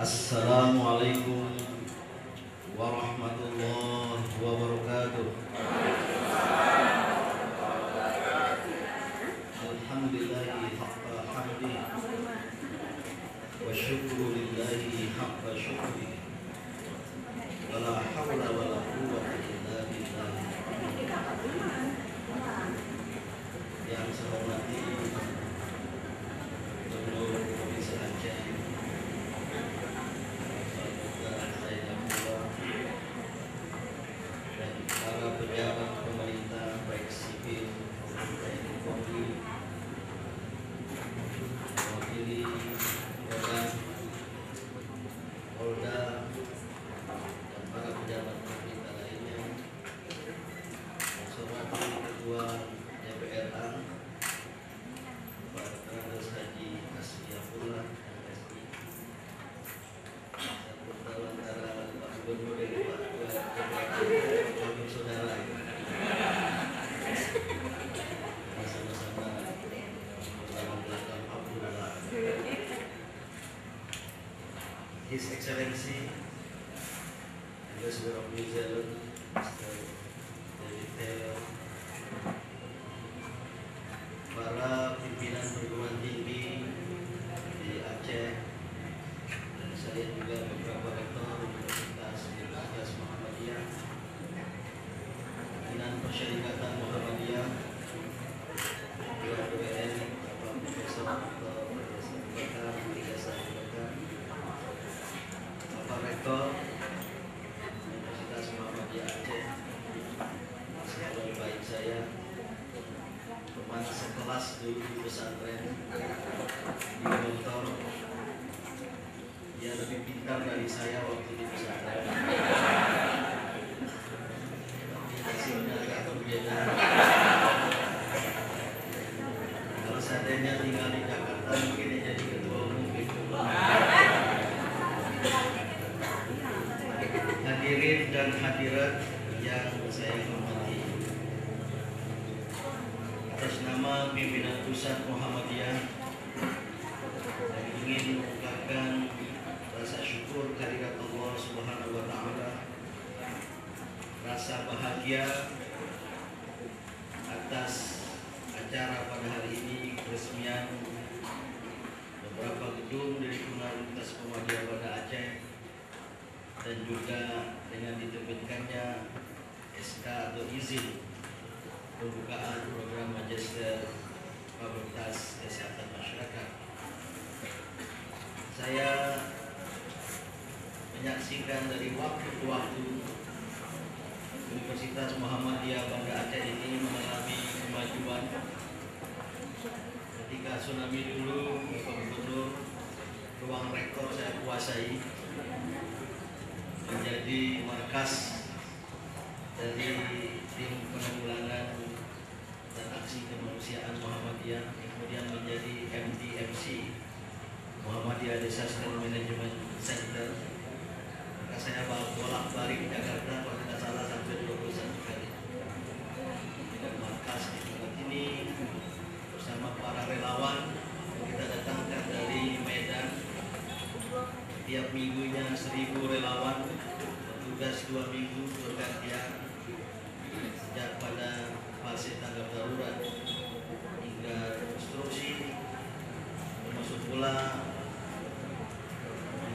Assalamualaikum warahmatullahi wabarakatuh. Alhamdulillahi haqqa hamdi wa syukru lillahi haqqa syukri wa la hawla wa la quwwata illa billah. Yang saya hormati Gubernur Provinsi Aceh dan para pejabat pemerintah baik sipil maupun TNI Polri, mewakili Polda dan para pejabat pemerintah lainnya, saya hormati Ketua DPR Pak Dr. Haji Asfiafullah MSI, serta antara Pak Gubernur dan Pak Ketua saudara sama-sama dalam belakang Abdullah. His Excellency Ambassador of New Zealand Mr. David Taylor, para pimpinan perguruan tinggi di Aceh, dan saya juga beberapa rektor Universitas Muhammadiyah, pimpinan Persyarikatan Muhammadiyah, UMN, Bapak Profesor Dr. Bakar, Bapak Rektor Universitas Muhammadiyah Aceh, sahabat baik saya, teman sekelas dulu di pesantren, di motor, dia lebih pintar dari saya waktu di pesantren. Tapi hasilnya agak berbeda. Kalau seandainya tinggal di Jakarta, mungkin dia jadi ketua umum gitu. Hadirin dan hadirat yang saya hormati, atas nama pimpinan pusat Muhammadiyah, saya ingin mengucapkan rasa syukur kehadirat Allah Subhanahu wa taala, rasa bahagia atas acara pada hari ini, peresmian beberapa gedung dari Universitas Muhammadiyah pada Aceh, dan juga dengan diterbitkannya SK atau izin pembukaan program Magister Fakultas Kesehatan Masyarakat. Saya menyaksikan dari waktu ke waktu Universitas Muhammadiyah Banda Aceh ini mengalami kemajuan. Ketika tsunami dulu, Bapak Gubernur, ruang rektor saya kuasai menjadi markas dari tim penanggulangan dan aksi kemanusiaan Muhammadiyah, kemudian menjadi MDMC, Muhammadiyah Disaster Management Center. Maka saya bolak-balik Jakarta kalau tidak salah sampai 21 kali. Dan markas di tempat ini bersama para relawan kita datangkan dari Medan. Tiap minggunya 1000 relawan bertugas 2 minggu bergantian, sejak pada fase tanggap darurat hingga rekonstruksi, termasuk pula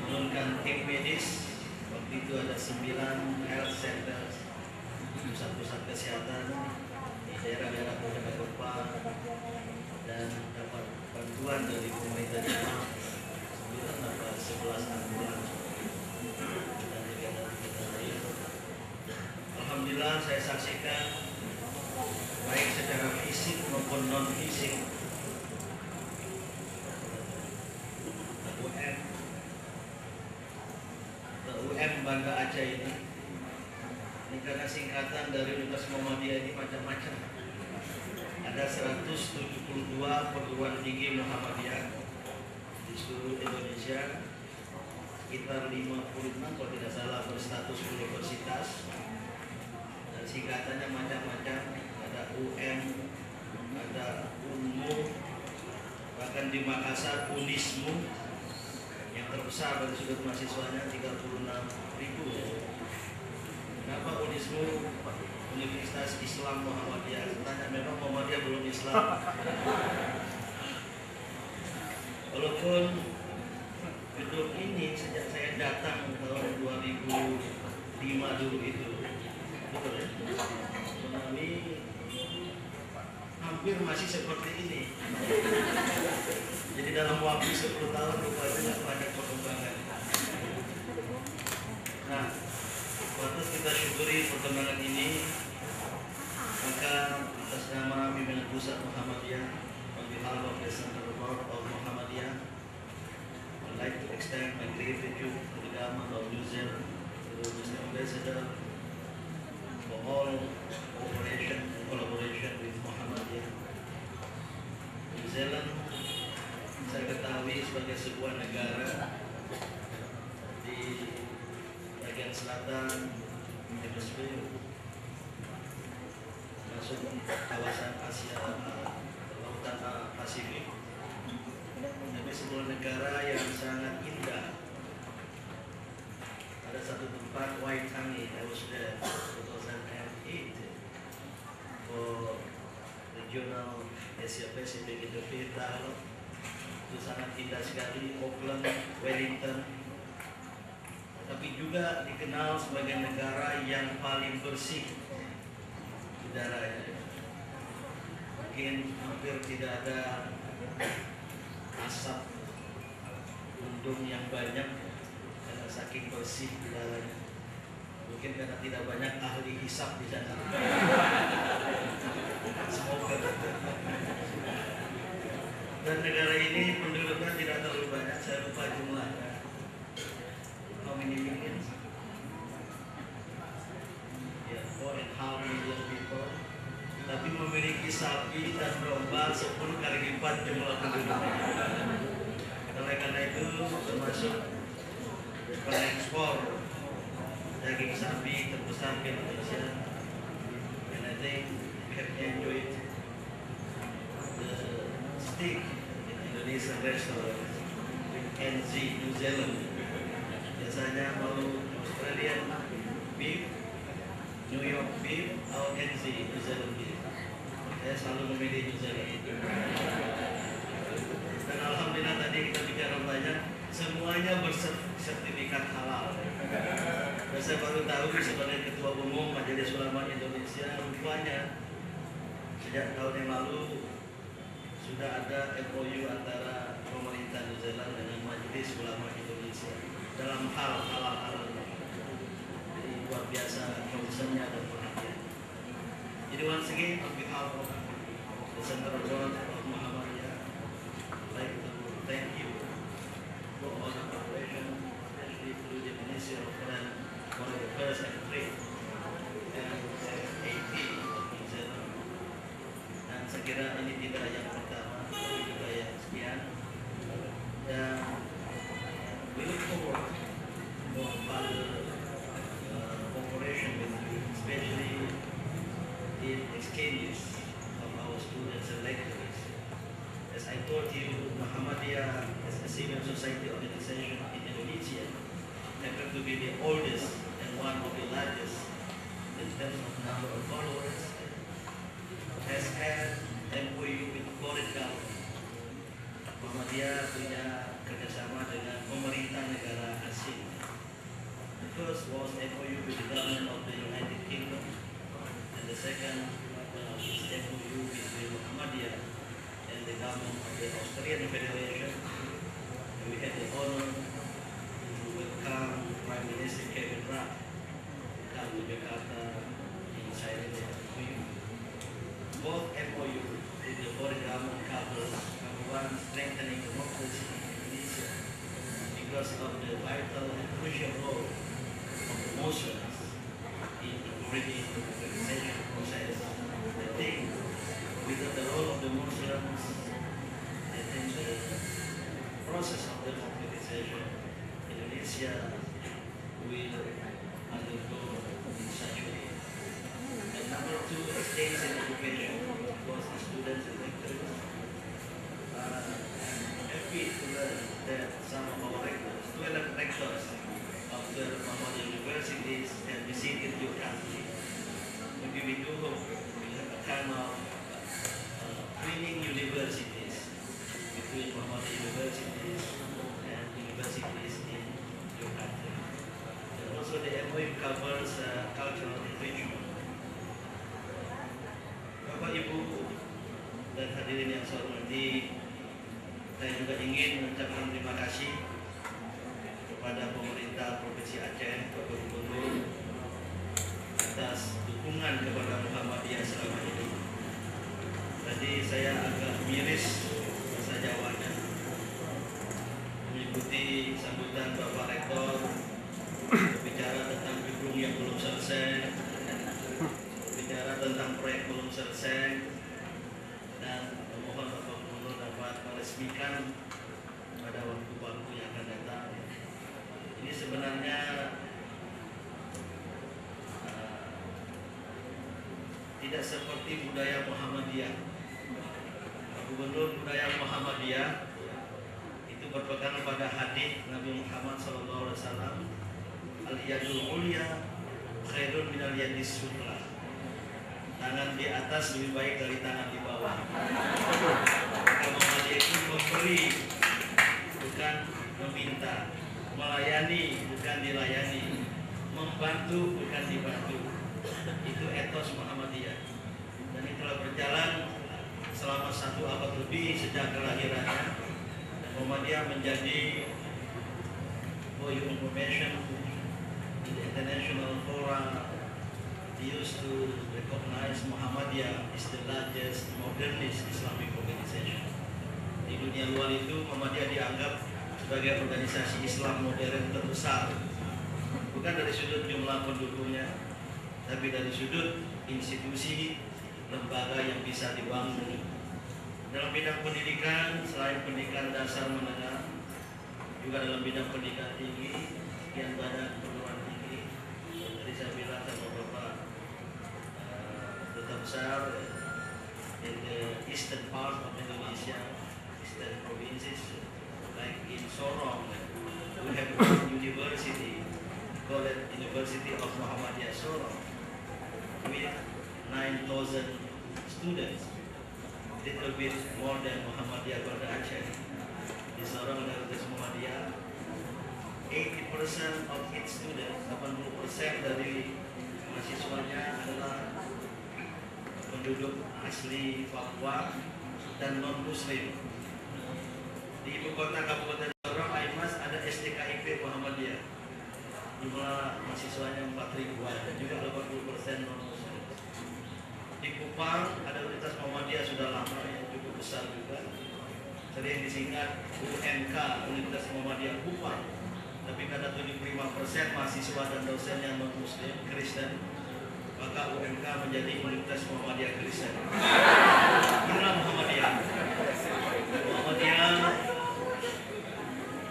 menurunkan tim medis. Waktu itu ada 9 health center, pusat-pusat kesehatan di daerah-daerah terdampak gempa, dan dapat bantuan dari pemerintah daerah 11 ambulans dan kegiatan lain. Alhamdulillah saya saksikan baik secara fisik maupun non fisik UM Banda Aceh ini karena singkatan dari Universitas Muhammadiyah ini macam-macam. Ada 172 perguruan tinggi Muhammadiyah di seluruh Indonesia, sekitar 56 kalau tidak salah berstatus universitas, dan singkatannya macam-macam. Ada UM, ada UNMU, bahkan di Makassar Unismu, yang besar dari sudut mahasiswanya 36.000 ya. Kenapa Unismu Universitas Islam Muhammadiyah? Tanya, memang Muhammadiyah belum Islam. Walaupun gedung ini sejak saya datang tahun 2005 dulu itu, betul ya? Tsunami hampir masih seperti ini. Jadi dalam waktu 10 tahun rupanya banyak perkembangan. Nah, patut kita syukuri perkembangan ini. Maka atas nama pimpinan pusat Muhammadiyah, on behalf of the Central Board of Muhammadiyah, I'd like to extend my gratitude to the government of New Zealand, to Mr. Ambassador, for all cooperation and collaboration with Muhammadiyah. New Zealand, saya ketahui sebagai sebuah negara di bagian selatan hemisfer masuk kawasan Asia Lautan Pasifik, tapi sebuah negara yang sangat indah. Ada satu tempat Waitangi, I was there 2008 for regional Asia Pacific Interfaith Dialogue. Itu sangat indah sekali. Auckland, Wellington, tapi juga dikenal sebagai negara yang paling bersih udaranya. Mungkin hampir tidak ada asap undung yang banyak karena saking bersih udaranya. Mungkin karena tidak banyak ahli hisap di sana. Semoga. Dan negara ini penduduknya tidak terlalu banyak, saya lupa jumlahnya. How many millions? Ya, 4.5 million people. Tapi memiliki sapi dan domba 10 kali lipat jumlah penduduknya. Oleh karena itu, termasuk pengekspor daging sapi terbesar ke Indonesia. And I think we have enjoyed the steak in Indonesian restaurant with NZ New Zealand. Biasanya mau Australian beef, New York beef, atau NZ New Zealand beef. Saya selalu memilih New Zealand. Dan alhamdulillah tadi kita bicara banyak, semuanya bersertifikat halal. Dan saya baru tahu sebagai Ketua Umum Majelis Ulama Indonesia, rupanya sejak tahun yang lalu sudah ada MOU antara pemerintah New Zealand dengan Majelis Ulama Indonesia dalam hal halal. Jadi luar biasa concernnya dan perhatian. Jadi once again on behalf of the Central Board of Muhammadiyah, I'd like to thank you for all the cooperation, especially through the Ministry of Foreign Affairs and Trade and AP of New Zealand. Dan saya kira ini tidak yang pertama, tapi juga yang sekian. Dan we look forward for further cooperation with you, especially in exchanges of our students and lecturers. As I told you, Muhammadiyah as a civil society organization in Indonesia happened to be the oldest and one of the largest in terms of number of followers, has had MOU with foreign government. Muhammadiyah punya kerjasama dengan pemerintah negara asing. The first was MOU with the government of the United Kingdom, and the second is MOU between Muhammadiyah and the government of the Australian Federation. And we had the honor to welcome Prime Minister Kevin Rudd to come to Jakarta in signing the MOU. Both MOU with the foreign government covers, number one, strengthening democracy in Indonesia because of the vital and crucial role of the Muslims in integrating the democratization process. I think without the role of the Muslims, I think the process of democratization in Indonesia will undergo in such a way. And number two, exchange in education was the students and lecturers. I'm happy to learn that some of our lecturers, 12 rectors of the Muhammadiyah universities and visited your country. Maybe we do hope we have a kind of twinning universities between Muhammadiyah universities and universities in your country. And also the MOU covers cultural enrichment. Bapak Ibu dan hadirin yang saya hormati, saya juga ingin mengucapkan terima kasih kepada pemerintah Provinsi Aceh, Bapak Gubernur, atas dukungan kepada Muhammadiyah selama ini. Tadi saya agak miris bahasa Jawanya, mengikuti sambutan Bapak Rektor, berbicara tentang gedung yang belum selesai, berbicara tentang proyek belum selesai, dan memohon Bapak Gubernur dapat meresmikan pada waktu-waktu yang akan datang. Ini sebenarnya tidak seperti budaya Muhammadiyah. Pak Gubernur, budaya Muhammadiyah itu berpegang pada hadis Nabi Muhammad SAW, al-yadul ulya khairun minal yadis sufla. Tangan di atas lebih baik dari tangan di bawah. Muhammadiyah itu memberi, bukan meminta, melayani, bukan dilayani, membantu, bukan dibantu. Itu etos Muhammadiyah, dan itulah berjalan selama 1 abad lebih sejak kelahirannya. Muhammadiyah menjadi for your information in the international fora used to recognize Muhammadiyah is the largest modernist Islamic organization. Di dunia luar itu Muhammadiyah dianggap sebagai organisasi Islam modern terbesar, bukan dari sudut jumlah penduduknya, tapi dari sudut institusi lembaga yang bisa dibangun. Dalam bidang pendidikan, selain pendidikan dasar menengah, juga dalam bidang pendidikan tinggi, sekian banyak perguruan tinggi. Tadi saya bilang sama Bapak, duta besar in the eastern part of Indonesia, eastern provinces, like in Sorong, we have one university, called University of Muhammadiyah Sorong, with 9,000 students, little bit more than Muhammadiyah Banda Aceh. Di Sorong Universitas Muhammadiyah, 80% of its students, 80% dari mahasiswanya adalah penduduk asli Papua dan non-Muslim. Di ibu kota Kabupaten Sorong, Aimas, ada SDKIP Muhammadiyah. Jumlah mahasiswanya 4.000-an dan juga 80% non-Muslim. Di Kupang ada Universitas Muhammadiyah sudah lama yang cukup besar juga, sering disingkat UMK, Universitas Muhammadiyah Kupang. Tapi karena 75% mahasiswa dan dosen yang non-Muslim, Kristen, maka UMK menjadi Universitas Muhammadiyah Kristen. Inilah Muhammadiyah. Muhammadiyah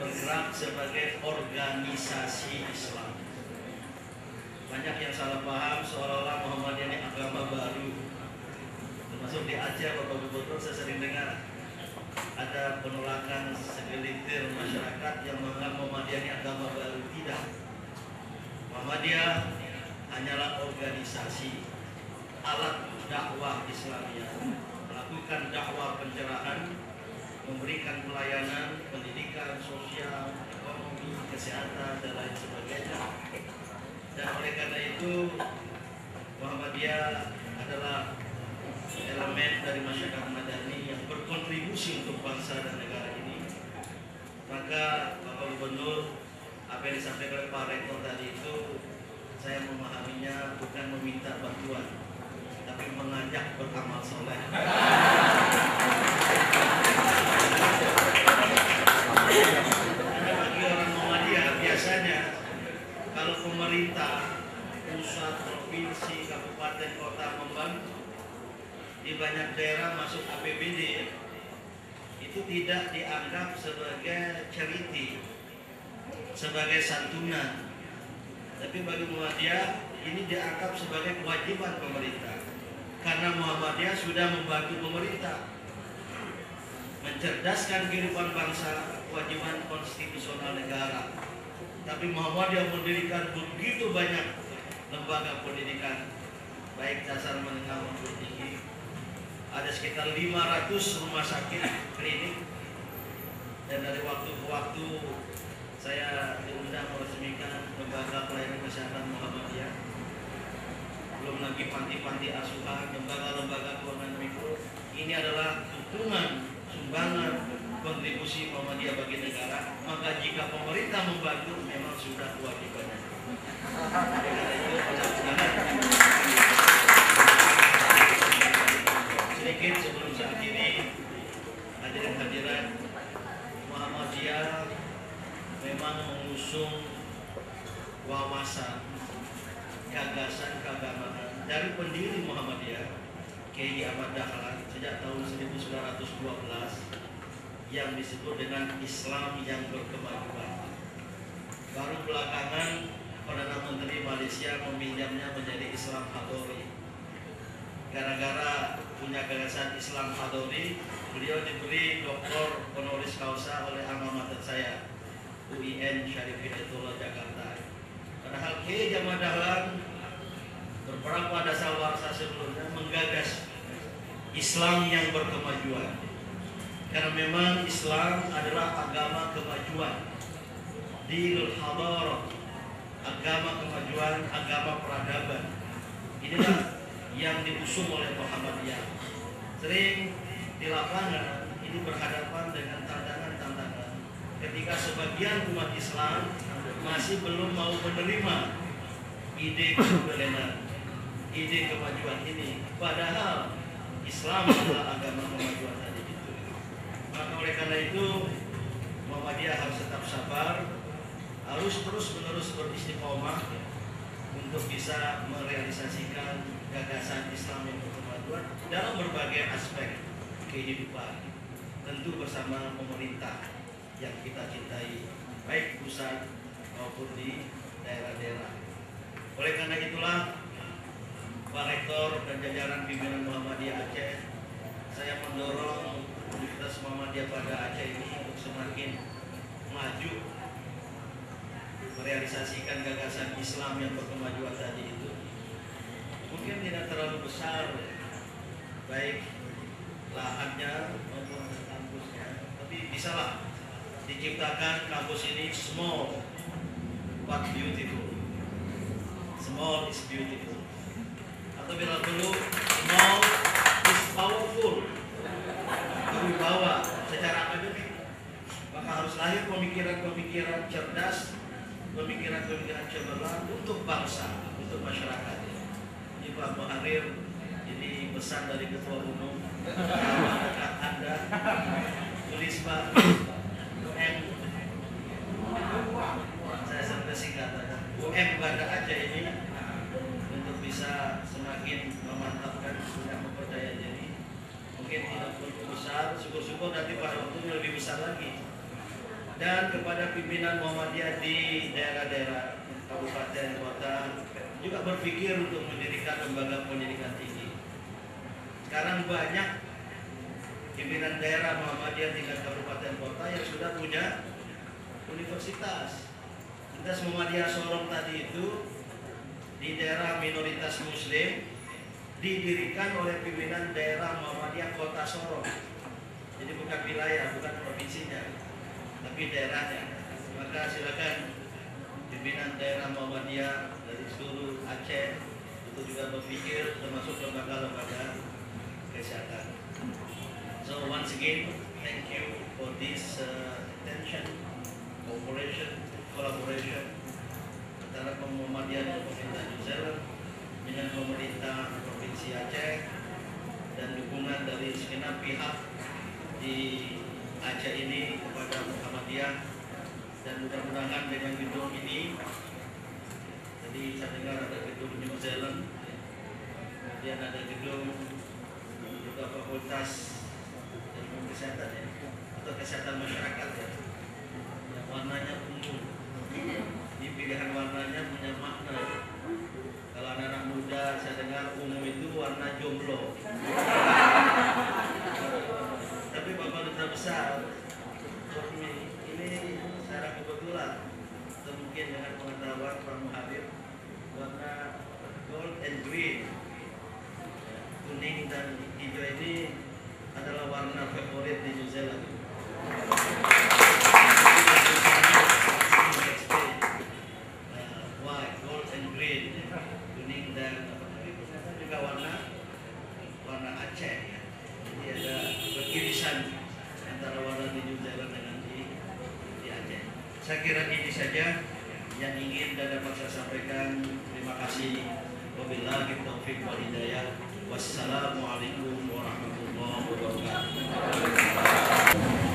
bergerak sebagai organisasi Islam. Banyak yang salah paham seolah-olah Muhammadiyah ini agama baru. Termasuk di Aceh, Bapak Gubernur, saya sering dengar ada penolakan segelintir masyarakat yang menganggap Muhammadiyah ini agama baru. Tidak. Muhammadiyah hanyalah organisasi, alat dakwah Islamiyah, melakukan dakwah pencerahan, memberikan pelayanan, pendidikan, sosial, ekonomi, kesehatan, dan lain sebagainya. Dan oleh karena itu Muhammadiyah adalah elemen dari masyarakat madani yang berkontribusi untuk bangsa dan negara ini. Maka Bapak Gubernur, apa yang disampaikan oleh Pak Rektor tadi itu, saya memahaminya bukan meminta bantuan, tapi mengajak beramal soleh. Karena bagi orang Muhammadiyah biasanya kalau pemerintah, pusat, provinsi, kabupaten, kota membantu di banyak daerah masuk APBD, itu tidak dianggap sebagai charity, sebagai santunan. Tapi bagi Muhammadiyah ini dianggap sebagai kewajiban pemerintah, karena Muhammadiyah sudah membantu pemerintah mencerdaskan kehidupan bangsa, kewajiban konstitusional negara. Tapi Muhammadiyah mendirikan begitu banyak lembaga pendidikan, baik dasar, menengah maupun tinggi. Ada sekitar 500 rumah sakit, klinik, dan dari waktu ke waktu saya diundang meresmikan lembaga pelayanan kesehatan Muhammadiyah. Belum lagi panti-panti asuhan, lembaga-lembaga keuangan mikro. Ini adalah dukungan, sumbangan, kontribusi Muhammadiyah bagi negara. Maka jika pemerintah membantu, memang sudah kewajibannya. Sedikit sebelum saat ini, hadirin-hadirat, Muhammadiyah memang mengusung wawasan, gagasan keagamaan dari pendiri Muhammadiyah, Kiai Ahmad Dahlan, sejak tahun 1912 yang disebut dengan Islam yang berkemajuan. Baru belakangan Perdana Menteri Malaysia meminjamnya menjadi Islam Hadori. Gara-gara punya gagasan Islam Hadori, beliau diberi doktor honoris causa oleh alma mater saya, UIN Syarif Hidayatullah Jakarta. Padahal Kiai Ahmad Dahlan beberapa dasawarsa sebelumnya menggagas Islam yang berkemajuan. Karena memang Islam adalah agama kemajuan, dinul hadarah, agama kemajuan, agama peradaban. Inilah yang diusung oleh Muhammadiyah. Sering di lapangan ini berhadapan dengan tantangan-tantangan ketika sebagian umat Islam masih belum mau menerima ide kemodernan, ide kemajuan ini. Padahal Islam adalah agama kemajuan tadi itu. Maka oleh karena itu Muhammadiyah harus tetap sabar, harus terus-menerus beristiqomah untuk bisa merealisasikan gagasan Islam yang berkemajuan dalam berbagai aspek kehidupan, tentu bersama pemerintah yang kita cintai, baik pusat maupun di daerah-daerah. Oleh karena itulah, Pak Rektor dan jajaran pimpinan Muhammadiyah Aceh, saya mendorong Universitas Muhammadiyah pada Aceh ini untuk semakin maju merealisasikan gagasan Islam yang berkemajuan tadi itu. Mungkin tidak terlalu besar, baik lahannya maupun kampusnya, tapi bisalah diciptakan kampus ini small but beautiful. Small is beautiful. Atau bila perlu, small is powerful. Berwibawa secara akademik. Maka harus lahir pemikiran-pemikiran cerdas, pemikiran-pemikiran cemerlang untuk bangsa, untuk masyarakat. Ini Pak Muharir, ini pesan dari Ketua Umum. Dekat Anda, tulis Pak UM. Saya sampai singkatan UM Banda Aceh ini untuk bisa semakin memantapkan, sudah mempercayai diri. Mungkin tidak perlu besar, syukur-syukur nanti pada waktunya lebih besar lagi. Dan kepada pimpinan Muhammadiyah di daerah-daerah kabupaten kota juga berpikir untuk mendirikan lembaga pendidikan tinggi. Sekarang banyak pimpinan daerah Muhammadiyah tingkat kabupaten kota yang sudah punya universitas. Universitas Muhammadiyah Sorong tadi itu di daerah minoritas Muslim didirikan oleh pimpinan daerah Muhammadiyah Kota Sorong. Jadi bukan wilayah, bukan provinsinya, tapi daerahnya. Maka silakan pimpinan daerah Muhammadiyah dari seluruh Aceh itu juga berpikir termasuk lembaga-lembaga kesehatan. So once again, thank you for this attention, cooperation, collaboration antara Muhammadiyah dan pemerintah New Zealand dengan pemerintah Provinsi Aceh dan dukungan dari segenap pihak di Aceh ini kepada Muhammadiyah. Dan mudah-mudahan dengan gedung ini, tadi saya dengar ada gedung New Zealand, kemudian ada gedung juga fakultas ilmu kesehatan ya, atau kesehatan masyarakat ya, yang warnanya ungu. Ini pilihan warnanya punya makna. Kalau anak-anak muda saya dengar ungu itu warna jomblo. Tapi Bapak Duta Besar, ini secara kebetulan mungkin dengan pengetahuan Pak Muhabib, warna gold and green, ya, kuning dan hijau ini adalah warna favorit di New Zealand. White, gold and green, ya, kuning dan juga warna Aceh, ya. Jadi ada beririsan antara warna di New Zealand dengan di Aceh. Saya kira ini saja yang ingin dan dapat saya sampaikan. Terima kasih. Wabillahi taufiq wal hidayah. Wassalamualaikum warahmatullahi wabarakatuh.